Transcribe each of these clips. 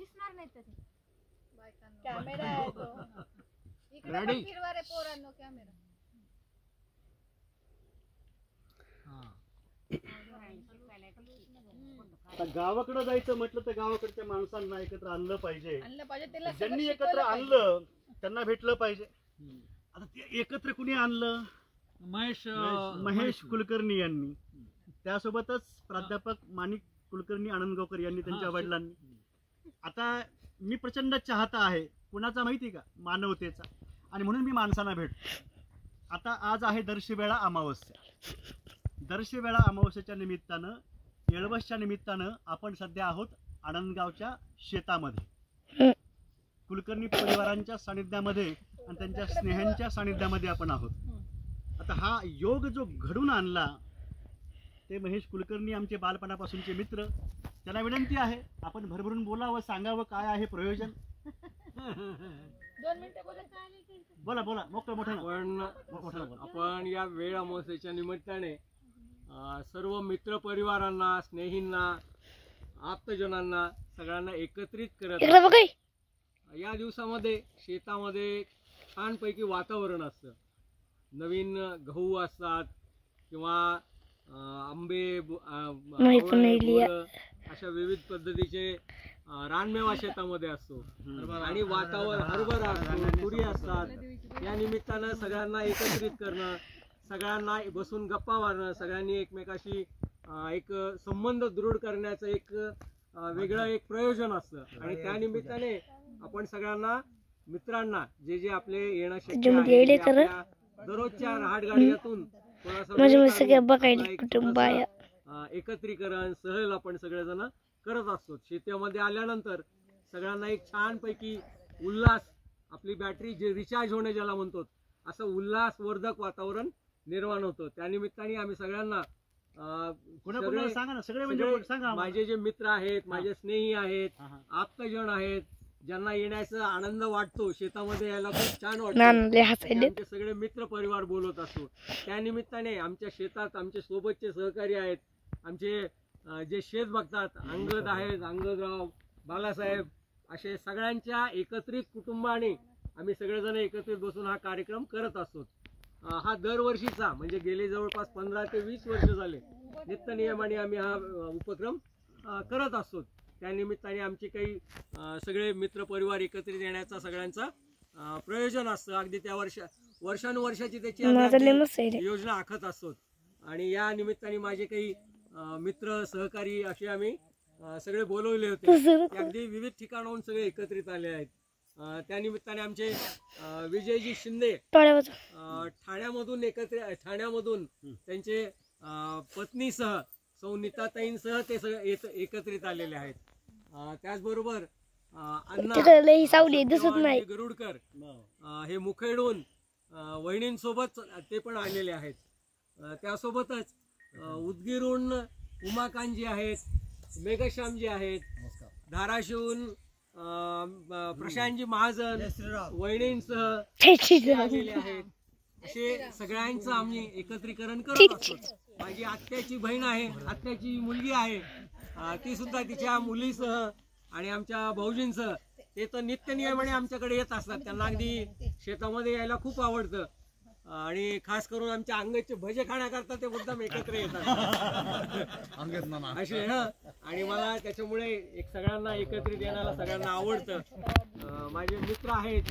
दिसणार नाही तरी कॅमेरा आहे तो इकडे पण फिरवा रे पोरांनो कॅमेरा आता गावाकडे जायचं म्हटलं तर गावाकडच्या माणसांना एकत्र आणलं पाहिजे ज्यांनी एकत्र आणलं त्यांना भेटलं पाहिजे आता ते एकत्र कुणी आणलं महेश कुलकर्णी यांनी त्यासोबतच प्राध्यापक माणिक कुलकर्णी आनंदगावकर यांनी त्यांच्या वडिलांनी आता मी प्रचंड चाहता आहे कुणाचा माहिती का मानवतेचा आणि म्हणून मी माणसांना भेटतो आता आज आहे दर्शवेळा अमावस्येच्या निमित्तानं येळवसच्या निमित्तानं आपण सध्या आहोत आनंदगावच्या शेतामध्ये कुलकर्णी परिवारांच्या सानिध्यामध्ये आणि त्यांच्या स्नेहांच्या सानिध्यामध्ये आपण आहोत आता हा योग जो घडून आणला ते महेश कुलकर्णी आमचे बालपणापासूनचे मित्र त्यांना विनंती आहे आपण भरभरून बोलावं सांगावं काय आहे प्रयोजन 2 मिनिटं बोला मोठं आपण या वेळ अमावस्येच्या निमित्ताने सर्व मित्र परिवारांना स्नेहींना आप्तजनांना सगळ्यांना एकत्रित करत या दिवसामध्ये शेतामध्ये छानपैकी वातावरण असतं नवीन गहू असतात किंवा आंबे अशा विविध पद्धतीचे रानमेवा शेतामध्ये असतो आणि वातावरण हरभरा असतो तुरी असतात या निमित्तानं सगळ्यांना एकत्रित करणं सगळ्यांना बसून गप्पा मारणं सगळ्यांनी एकमेकाशी एक संबंध दृढ करण्याचं एक वेगळं एक प्रयोजन असतं आणि त्या निमित्ताने आपण सगळ्यांना मित्रांना जे जे आपले येणं शक्य आहे दररोजच्या रहाटगाडीतून एकत्रीकरण सहल आपण सगळेजण करत असतो शेतामध्ये आल्यानंतर सगळ्यांना एक छानपैकी उल्हास आपली बॅटरी जे रिचार्ज होणे ज्याला म्हणतो असं उल्हासवर्धक वातावरण निर्माण होतं त्यानिमित्ताने आम्ही सगळ्यांना माझे जे मित्र आहेत माझे स्नेही आहेत आप्तजन आहेत ज्यांना येण्याचा आनंद वाटतो शेतामध्ये यायला खूप छान वाटतं सगळे मित्र परिवार बोलत असतो त्या निमित्ताने आमच्या शेतात आमचे सोबतचे सहकारी आहेत आमचे जे शेत बघतात अंगद आहेत अंगदराव बालासाहेब असे सगळ्यांच्या एकत्रित कुटुंबाने आम्ही सगळेजण एकत्रित बसून हा कार्यक्रम करत असतो हा दरवर्षीचा म्हणजे गेले जवळपास 15 ते 20 वर्ष झाले नित्य नियमाने आम्ही हा उपक्रम करत असतो त्या निमित्ताने आमचे काही सगळे मित्र परिवार एकत्रित येण्याचा सगळ्यांचा प्रयोजन असतं अगदी त्या वर्षानुवर्षाची त्याची योजना आखत असतो आणि या निमित्ताने माझे काही मित्र सहकारी असे आम्ही सगळे बोलवले होते अगदी विविध ठिकाणाहून सगळे एकत्रित आले आहेत त्या निमित्ताने आमचे विजयजी शिंदे ठाण्यामधून त्यांचे पत्नीसह सौ नीताताईंसह ते सगळे एकत्रित आलेले आहेत त्याचबरोबर अण्णा गरुडकर हे मुखेडून वहिनींसोबत ते पण आलेले आहेत त्यासोबतच उदगीरहून उमाकांतजी आहेत मेघश्यामजी आहेत धाराशिवहून प्रशांतजी महाजन वहिनींसह आलेले आहेत असे सगळ्यांचं आम्ही एकत्रीकरण करत असतो माझी आत्याची बहीण आहे आत्याची मुलगी आहे ती सुद्धा तिच्या मुलीसह आणि आमच्या भाऊजींसह ते तर नित्य नियमाने आमच्याकडे येत असतात त्यांना अगदी शेतामध्ये यायला खूप आवडतं आणि खास करून आमच्या अंगदचे भजे खाण्याकरता ते मुद्दाम एकत्र येतात असे आणि मला त्याच्यामुळे एक सगळ्यांना एकत्रित येण्याला सगळ्यांना आवडतं माझे मित्र आहेत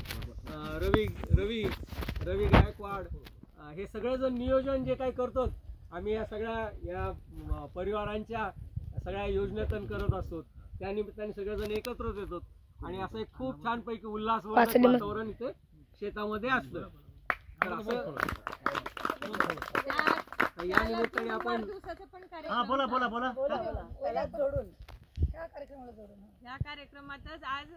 रवी गायकवाड हे सगळेजण नियोजन जे काही करतो आम्ही या सगळ्या या परिवारांच्या सगळ्या योजनेतून करत असतो त्या निमित्ताने सगळेजण एकत्रच येतो आणि असं एक खूप छानपैकी उल्हासवर्धक वातावरण इथे शेतामध्ये असतं तर असं या निमित्ताने आपण या कार्यक्रमातच आज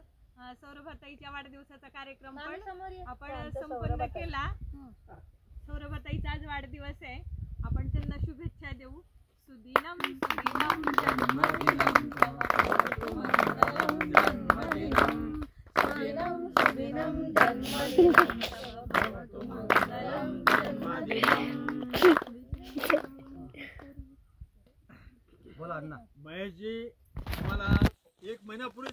सौरभताईच्या वाढदिवसाचा कार्यक्रम पण आपण संपन्न केला सौरभताईचा आज वाढदिवस आहे आपण त्यांना शुभेच्छा देऊ सुदिनम सुदिनम जन्मदिनम बोला अण्णा महेशजी मला 1 महिन्यापूर्वी